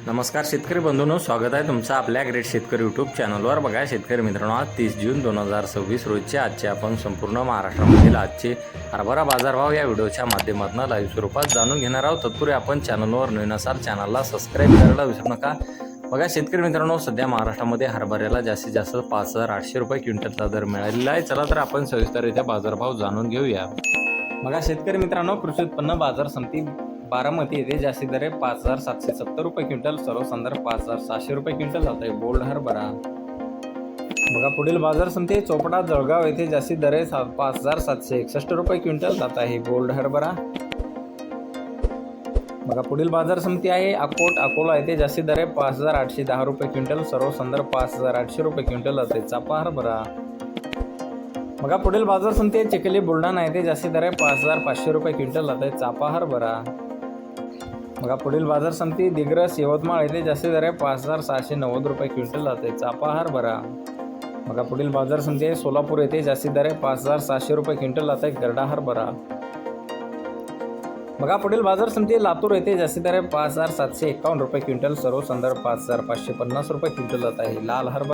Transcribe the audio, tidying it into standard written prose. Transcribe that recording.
नमस्कार शेतकरी बंधूंनो, स्वागत आहे तुमचं आपल्या ग्रेट शेतकरी यूट्यूब चॅनलवर। बघा शेतकरी मित्रांनो, आज 30 जून 2026 रोजचे आजचे आपण संपूर्ण महाराष्ट्रामधील आजचे हरभरा बाजारभाव या व्हिडिओच्या माध्यमातून लाईव्ह स्वरूपात जाणून घेणार आहोत। तत्पूर्वी आपण चॅनलवर नवीन असाल चॅनलला सबस्क्राईब करायला विसरू नका। बघा शेतकरी मित्रांनो, सध्या महाराष्ट्रामध्ये हरभऱ्याला जास्तीत जास्त 5800 रुपये क्विंटलचा दर मिळालेला आहे। चला तर आपण सविस्तररित्या बाजारभाव जाणून घेऊया। बघा शेतकरी मित्रांनो, कृषी उत्पन्न बाजार समिती बारामती येथे जास्ती दर 5770 रुपये क्विंटल, सर्वसाधारण 5600 रुपये क्विंटल जात आहे बोल्ड हरभरा। बघा पुढील बाजार समिती चोपडा जळगाव येथे जास्ती दर 5761 रुपये क्विंटल जात आहे बोल्ड हरभरा। बघा पुढील बाजार समिती आहे अकोला येथे जास्ती दर 5810 रुपये क्विंटल, सर्वसाधारण 5800 रुपये क्विंटल जात आहे चापा हरभरा। बघा पुढील बाजार समिती चिखली बुलढाणा येथे जास्ती दर 5500 रुपये क्विंटल जात आहे चापा हरभरा। बघा पुढील बाजार समिती दिग्रस यवतमाळ येथे जास्ती दर 5690 रुपये क्विंटल जात आहे चापा हरभरा। बघा पुढील बाजार समिती आहे सोलापूर येथे जास्ती दर 5700 रुपये क्विंटल जात आहे गरडा हरभरा। बघा पुढील बाजार समिती लातूर येथे जास्ती दर 5751 रुपये क्विंटल, सर्वसाधारण 5550 रुपये क्विंटल जात आहे लाल हरभरा।